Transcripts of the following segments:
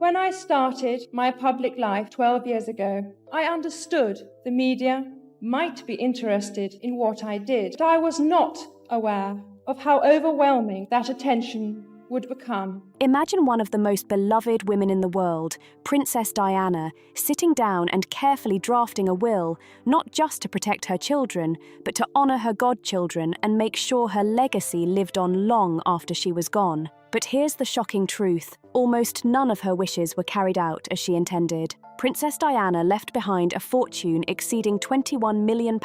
When I started my public life 12 years ago, I understood the media might be interested in what I did, but I was not aware of how overwhelming that attention would become. Imagine one of the most beloved women in the world, Princess Diana, sitting down and carefully drafting a will, not just to protect her children, but to honor her godchildren and make sure her legacy lived on long after she was gone. But here's the shocking truth. Almost none of her wishes were carried out as she intended. Princess Diana left behind a fortune exceeding £21 million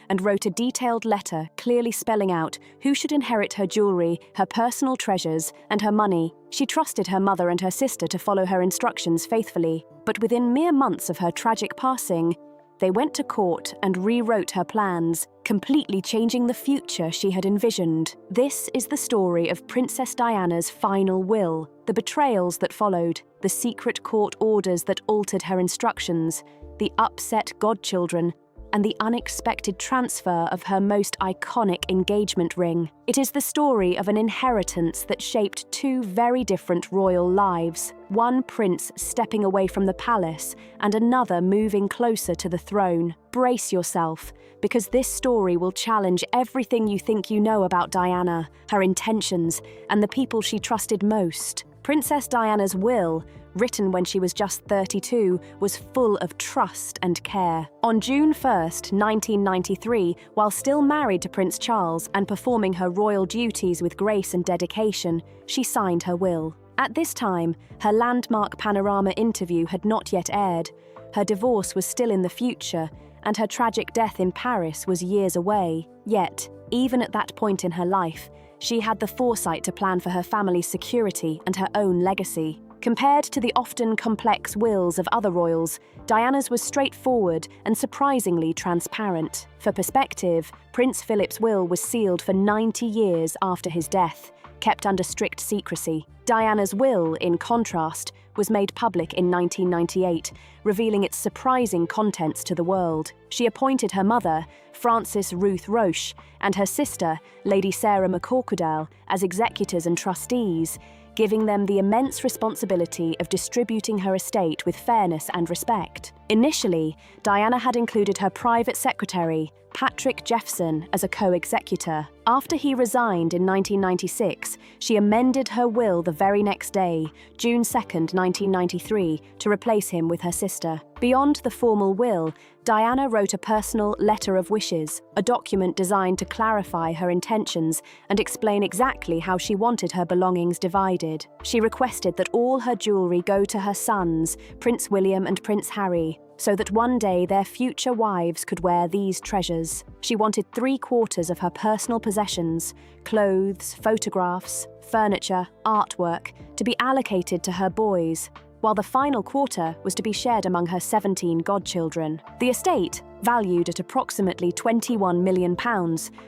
and wrote a detailed letter clearly spelling out who should inherit her jewellery, her personal treasures, and her money. She trusted her mother and her sister to follow her instructions faithfully, but within mere months of her tragic passing, they went to court and rewrote her plans, completely changing the future she had envisioned. This is the story of Princess Diana's final will, the betrayals that followed, the secret court orders that altered her instructions, the upset godchildren, and the unexpected transfer of her most iconic engagement ring. It is the story of an inheritance that shaped two very different royal lives, one prince stepping away from the palace and another moving closer to the throne. Brace yourself, because this story will challenge everything you think you know about Diana, her intentions, and the people she trusted most. Princess Diana's will, written when she was just 32, was full of trust and care. On June 1st, 1993, while still married to Prince Charles and performing her royal duties with grace and dedication, she signed her will. At this time, her landmark Panorama interview had not yet aired, her divorce was still in the future, and her tragic death in Paris was years away. Yet, even at that point in her life, she had the foresight to plan for her family's security and her own legacy. Compared to the often complex wills of other royals, Diana's was straightforward and surprisingly transparent. For perspective, Prince Philip's will was sealed for 90 years after his death, kept under strict secrecy. Diana's will, in contrast, was made public in 1998, revealing its surprising contents to the world. She appointed her mother, Frances Ruth Roche, and her sister, Lady Sarah McCorquodale, as executors and trustees, giving them the immense responsibility of distributing her estate with fairness and respect. Initially, Diana had included her private secretary, Patrick Jeffson, as a co-executor. After he resigned in 1996, she amended her will the very next day, June 2nd, 1993, to replace him with her sister. Beyond the formal will, Diana wrote a personal letter of wishes, a document designed to clarify her intentions and explain exactly how she wanted her belongings divided. She requested that all her jewellery go to her sons, Prince William and Prince Harry, so that one day their future wives could wear these treasures. She wanted 3/4 of her personal possessions, clothes, photographs, furniture, artwork, to be allocated to her boys, while the final quarter was to be shared among her 17 godchildren. The estate, valued at approximately £21 million,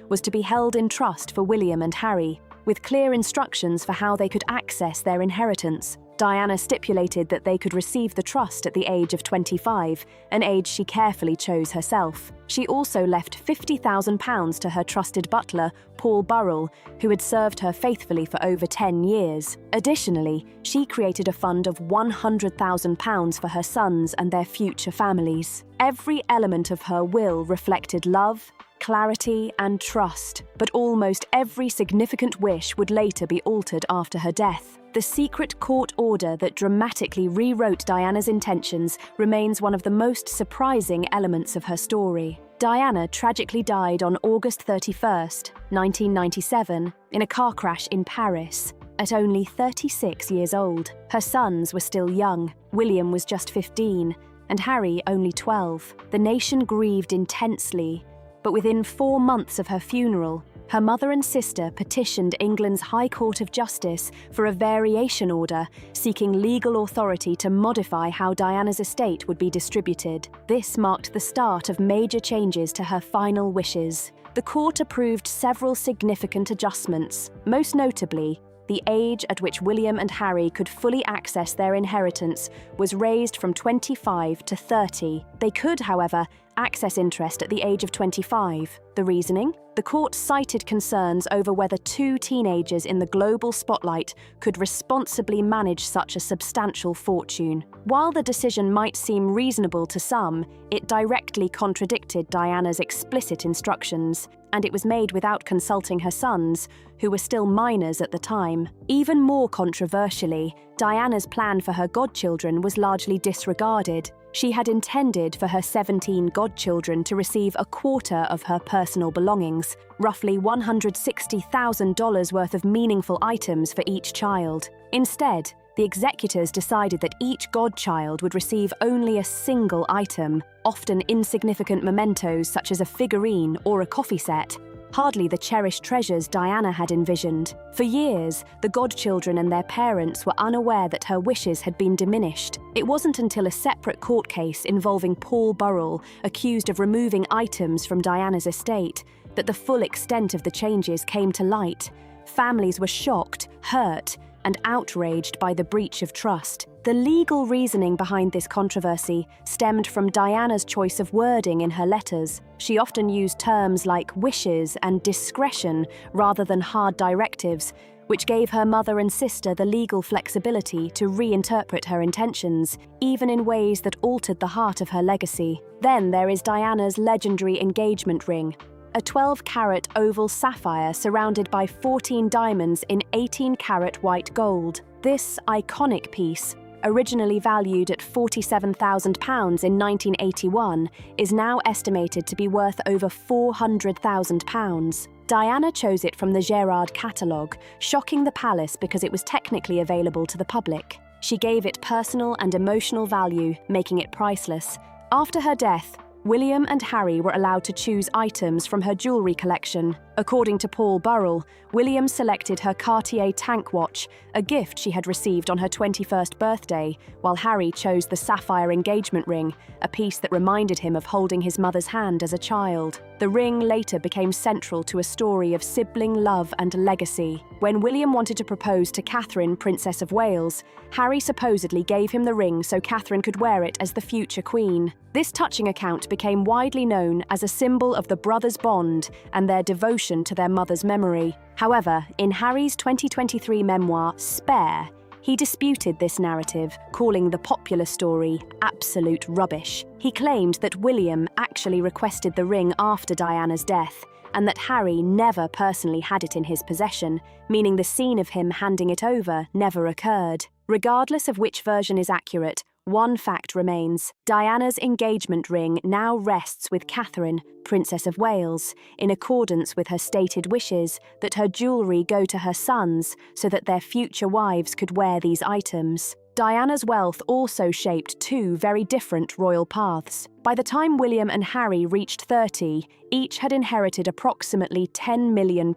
was to be held in trust for William and Harry, with clear instructions for how they could access their inheritance. Diana stipulated that they could receive the trust at the age of 25, an age she carefully chose herself. She also left £50,000 to her trusted butler, Paul Burrell, who had served her faithfully for over 10 years. Additionally, she created a fund of £100,000 for her sons and their future families. Every element of her will reflected love, clarity, and trust, but almost every significant wish would later be altered after her death. The secret court order that dramatically rewrote Diana's intentions remains one of the most surprising elements of her story. Diana tragically died on August 31st, 1997, in a car crash in Paris, at only 36 years old. Her sons were still young. William was just 15, and Harry only 12. The nation grieved intensely, but within 4 months of her funeral, her mother and sister petitioned England's High Court of Justice for a variation order seeking legal authority to modify how Diana's estate would be distributed. This marked the start of major changes to her final wishes. The court approved several significant adjustments. Most notably, the age at which William and Harry could fully access their inheritance was raised from 25 to 30. They could, however, access interest at the age of 25. The reasoning? The court cited concerns over whether two teenagers in the global spotlight could responsibly manage such a substantial fortune. While the decision might seem reasonable to some, it directly contradicted Diana's explicit instructions, and it was made without consulting her sons, who were still minors at the time. Even more controversially, Diana's plan for her godchildren was largely disregarded. She had intended for her 17 godchildren to receive a quarter of her personal belongings, roughly $160,000 worth of meaningful items for each child. Instead, the executors decided that each godchild would receive only a single item, often insignificant mementos such as a figurine or a coffee set. Hardly the cherished treasures Diana had envisioned. For years, the godchildren and their parents were unaware that her wishes had been diminished. It wasn't until a separate court case involving Paul Burrell, accused of removing items from Diana's estate, that the full extent of the changes came to light. Families were shocked, hurt, and outraged by the breach of trust. The legal reasoning behind this controversy stemmed from Diana's choice of wording in her letters. She often used terms like wishes and discretion rather than hard directives, which gave her mother and sister the legal flexibility to reinterpret her intentions, even in ways that altered the heart of her legacy. Then there is Diana's legendary engagement ring, a 12-carat oval sapphire surrounded by 14 diamonds in 18-carat white gold. This iconic piece, originally valued at £47,000 in 1981, is now estimated to be worth over £400,000. Diana chose it from the Gerard catalogue, shocking the palace because it was technically available to the public. She gave it personal and emotional value, making it priceless. After her death, William and Harry were allowed to choose items from her jewellery collection. According to Paul Burrell, William selected her Cartier tank watch, a gift she had received on her 21st birthday, while Harry chose the sapphire engagement ring, a piece that reminded him of holding his mother's hand as a child. The ring later became central to a story of sibling love and legacy. When William wanted to propose to Catherine, Princess of Wales, Harry supposedly gave him the ring so Catherine could wear it as the future queen. This touching account became widely known as a symbol of the brothers' bond and their devotion to their mother's memory. However, in Harry's 2023 memoir, Spare, he disputed this narrative, calling the popular story absolute rubbish. He claimed that William actually requested the ring after Diana's death, and that Harry never personally had it in his possession, meaning the scene of him handing it over never occurred. Regardless of which version is accurate, one fact remains. Diana's engagement ring now rests with Catherine, Princess of Wales, in accordance with her stated wishes that her jewellery go to her sons so that their future wives could wear these items. Diana's wealth also shaped two very different royal paths. By the time William and Harry reached 30, each had inherited approximately £10 million,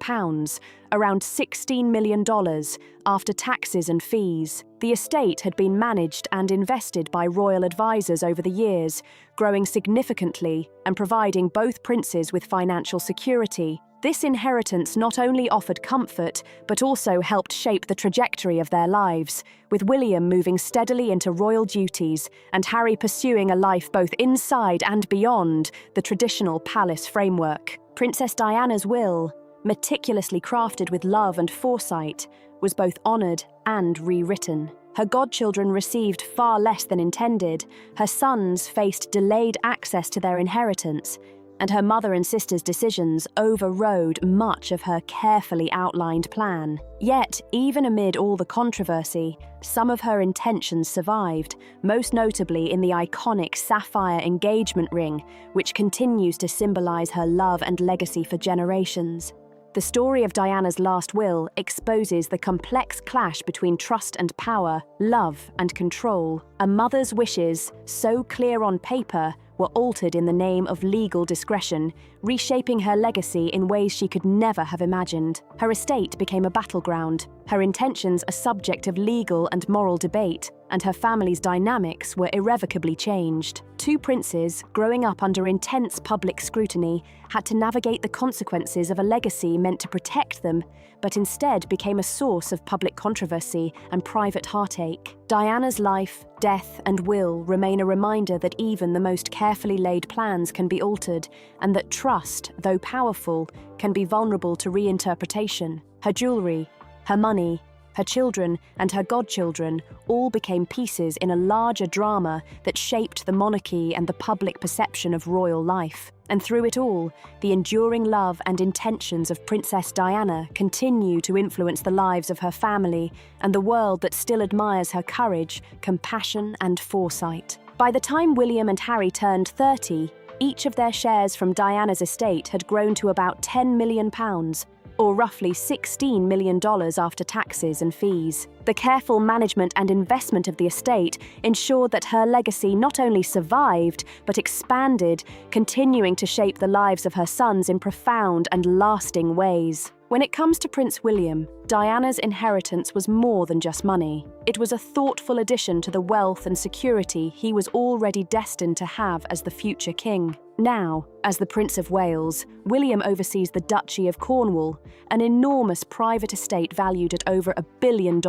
around $16 million, after taxes and fees. The estate had been managed and invested by royal advisors over the years, growing significantly and providing both princes with financial security. This inheritance not only offered comfort, but also helped shape the trajectory of their lives, with William moving steadily into royal duties and Harry pursuing a life both inside and beyond the traditional palace framework. Princess Diana's will, meticulously crafted with love and foresight, was both honoured and rewritten. Her godchildren received far less than intended, her sons faced delayed access to their inheritance, and her mother and sister's decisions overrode much of her carefully outlined plan. Yet, even amid all the controversy, some of her intentions survived, most notably in the iconic sapphire engagement ring, which continues to symbolize her love and legacy for generations. The story of Diana's last will exposes the complex clash between trust and power, love and control. A mother's wishes, so clear on paper, were altered in the name of legal discretion, reshaping her legacy in ways she could never have imagined. Her estate became a battleground, her intentions a subject of legal and moral debate. and her family's dynamics were irrevocably changed. Two princes, growing up under intense public scrutiny, had to navigate the consequences of a legacy meant to protect them, but instead became a source of public controversy and private heartache. Diana's life, death, and will remain a reminder that even the most carefully laid plans can be altered, and that trust, though powerful, can be vulnerable to reinterpretation. Her jewelry, her money, her children, and her godchildren all became pieces in a larger drama that shaped the monarchy and the public perception of royal life. And through it all, the enduring love and intentions of Princess Diana continue to influence the lives of her family and the world that still admires her courage, compassion, and foresight. By the time William and Harry turned 30, each of their shares from Diana's estate had grown to about £10 million, or roughly $16 million after taxes and fees. The careful management and investment of the estate ensured that her legacy not only survived, but expanded, continuing to shape the lives of her sons in profound and lasting ways. When it comes to Prince William, Diana's inheritance was more than just money. It was a thoughtful addition to the wealth and security he was already destined to have as the future king. Now, as the Prince of Wales, William oversees the Duchy of Cornwall, an enormous private estate valued at over $1 billion,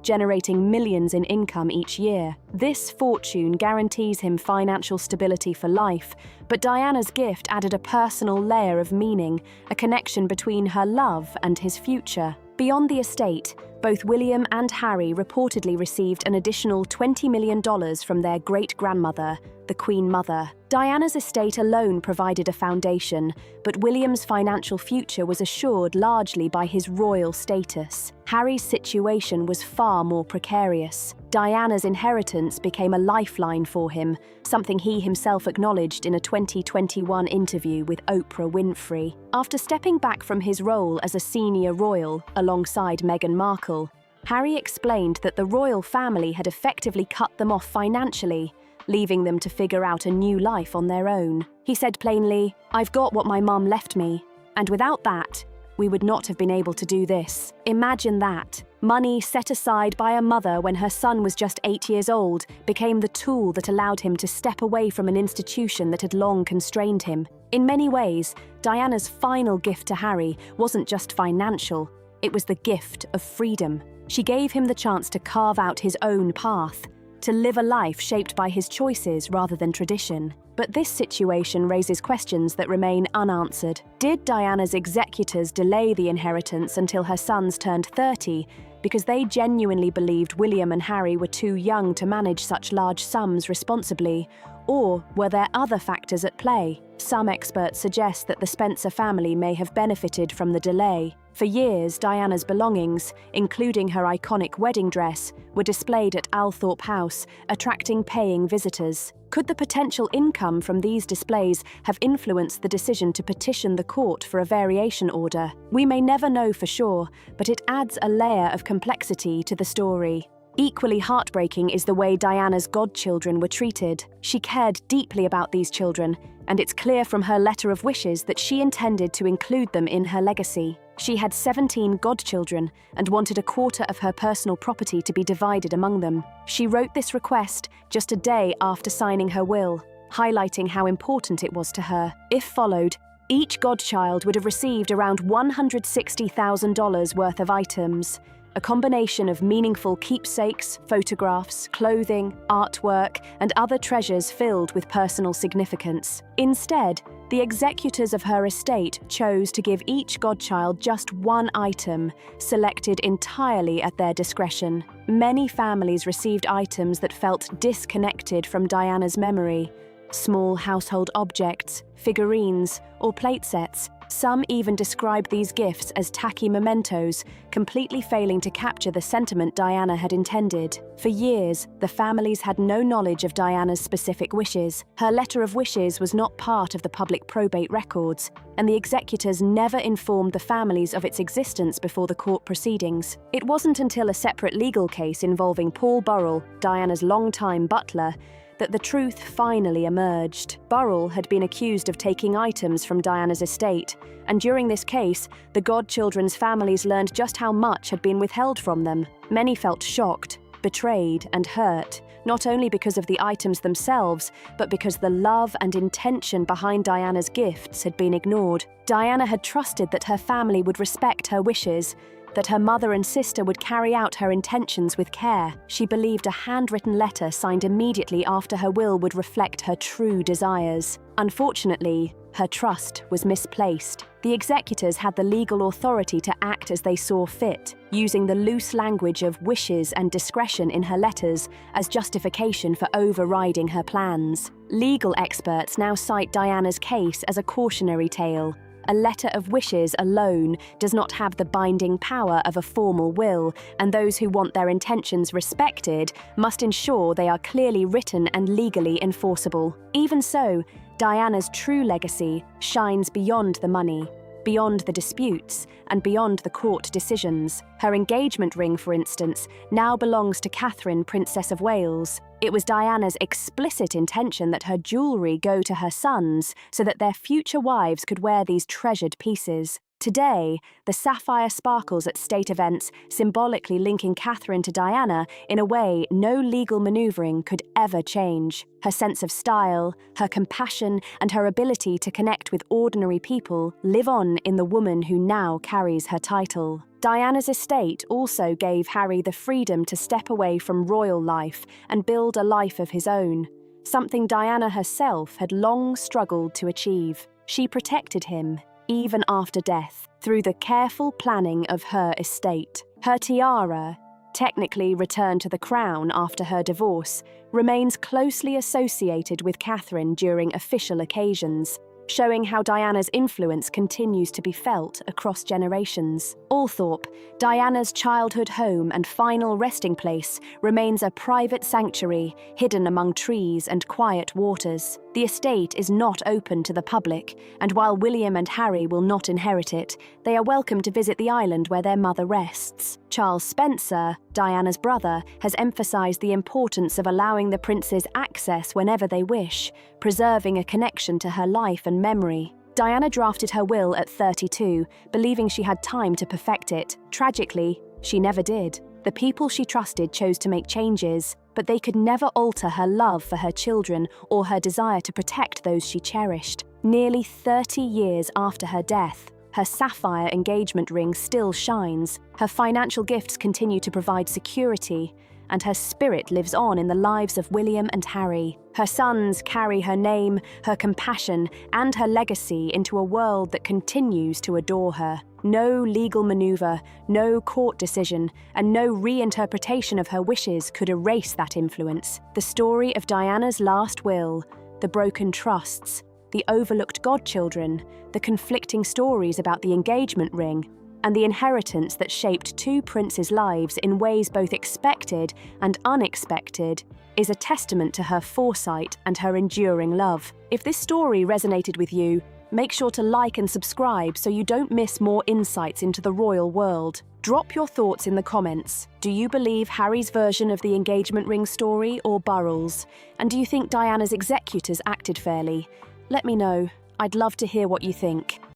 generating millions in income each year. This fortune guarantees him financial stability for life, but Diana's gift added a personal layer of meaning, a connection between her love and his future. Beyond the estate, both William and Harry reportedly received an additional $20 million from their great-grandmother, the Queen Mother. Diana's estate alone provided a foundation, but William's financial future was assured largely by his royal status. Harry's situation was far more precarious. Diana's inheritance became a lifeline for him, something he himself acknowledged in a 2021 interview with Oprah Winfrey. After stepping back from his role as a senior royal alongside Meghan Markle, Harry explained that the royal family had effectively cut them off financially, leaving them to figure out a new life on their own. He said plainly, "I've got what my mum left me, and without that, we would not have been able to do this." Imagine that. Money set aside by a mother when her son was just 8 years old became the tool that allowed him to step away from an institution that had long constrained him. In many ways, Diana's final gift to Harry wasn't just financial, it was the gift of freedom. She gave him the chance to carve out his own path, to live a life shaped by his choices rather than tradition. But this situation raises questions that remain unanswered. Did Diana's executors delay the inheritance until her sons turned 30 because they genuinely believed William and Harry were too young to manage such large sums responsibly? Or were there other factors at play? Some experts suggest that the Spencer family may have benefited from the delay. For years, Diana's belongings, including her iconic wedding dress, were displayed at Althorpe House, attracting paying visitors. Could the potential income from these displays have influenced the decision to petition the court for a variation order? We may never know for sure, but it adds a layer of complexity to the story. Equally heartbreaking is the way Diana's godchildren were treated. She cared deeply about these children, and it's clear from her letter of wishes that she intended to include them in her legacy. She had 17 godchildren and wanted a quarter of her personal property to be divided among them. She wrote this request just a day after signing her will, highlighting how important it was to her. If followed, each godchild would have received around $160,000 worth of items, a combination of meaningful keepsakes, photographs, clothing, artwork, and other treasures filled with personal significance. Instead, the executors of her estate chose to give each godchild just one item, selected entirely at their discretion. Many families received items that felt disconnected from Diana's memory: small household objects, figurines, or plate sets. Some even described these gifts as tacky mementos, completely failing to capture the sentiment Diana had intended. For years, the families had no knowledge of Diana's specific wishes. Her letter of wishes was not part of the public probate records, and the executors never informed the families of its existence before the court proceedings. It wasn't until a separate legal case involving Paul Burrell, Diana's longtime butler, that the truth finally emerged. Burrell had been accused of taking items from Diana's estate, and during this case, the godchildren's families learned just how much had been withheld from them. Many felt shocked, betrayed and hurt, not only because of the items themselves, but because the love and intention behind Diana's gifts had been ignored. Diana had trusted that her family would respect her wishes, that her mother and sister would carry out her intentions with care. She believed a handwritten letter signed immediately after her will would reflect her true desires. Unfortunately, her trust was misplaced. The executors had the legal authority to act as they saw fit, using the loose language of wishes and discretion in her letters as justification for overriding her plans. Legal experts now cite Diana's case as a cautionary tale. A letter of wishes alone does not have the binding power of a formal will, and those who want their intentions respected must ensure they are clearly written and legally enforceable. Even so, Diana's true legacy shines beyond the money, beyond the disputes, and beyond the court decisions. Her engagement ring, for instance, now belongs to Catherine, Princess of Wales. It was Diana's explicit intention that her jewellery go to her sons so that their future wives could wear these treasured pieces. Today, the sapphire sparkles at state events, symbolically linking Catherine to Diana in a way no legal manoeuvring could ever change. Her sense of style, her compassion, and her ability to connect with ordinary people live on in the woman who now carries her title. Diana's estate also gave Harry the freedom to step away from royal life and build a life of his own, something Diana herself had long struggled to achieve. She protected him, even after death, through the careful planning of her estate. Her tiara, technically returned to the crown after her divorce, remains closely associated with Catherine during official occasions, showing how Diana's influence continues to be felt across generations. Althorpe, Diana's childhood home and final resting place, remains a private sanctuary hidden among trees and quiet waters. The estate is not open to the public, and while William and Harry will not inherit it, they are welcome to visit the island where their mother rests. Charles Spencer, Diana's brother, has emphasised the importance of allowing the princes access whenever they wish, preserving a connection to her life and memory. Diana drafted her will at 32, believing she had time to perfect it. Tragically, she never did. The people she trusted chose to make changes, but they could never alter her love for her children or her desire to protect those she cherished. Nearly 30 years after her death, her sapphire engagement ring still shines, her financial gifts continue to provide security, and her spirit lives on in the lives of William and Harry. Her sons carry her name, her compassion, and her legacy into a world that continues to adore her. No legal maneuver, no court decision, and no reinterpretation of her wishes could erase that influence. The story of Diana's last will, the broken trusts, the overlooked godchildren, the conflicting stories about the engagement ring, and the inheritance that shaped two princes' lives in ways both expected and unexpected, is a testament to her foresight and her enduring love. If this story resonated with you, make sure to like and subscribe so you don't miss more insights into the royal world. Drop your thoughts in the comments. Do you believe Harry's version of the engagement ring story or Burrell's? And do you think Diana's executors acted fairly? Let me know. I'd love to hear what you think.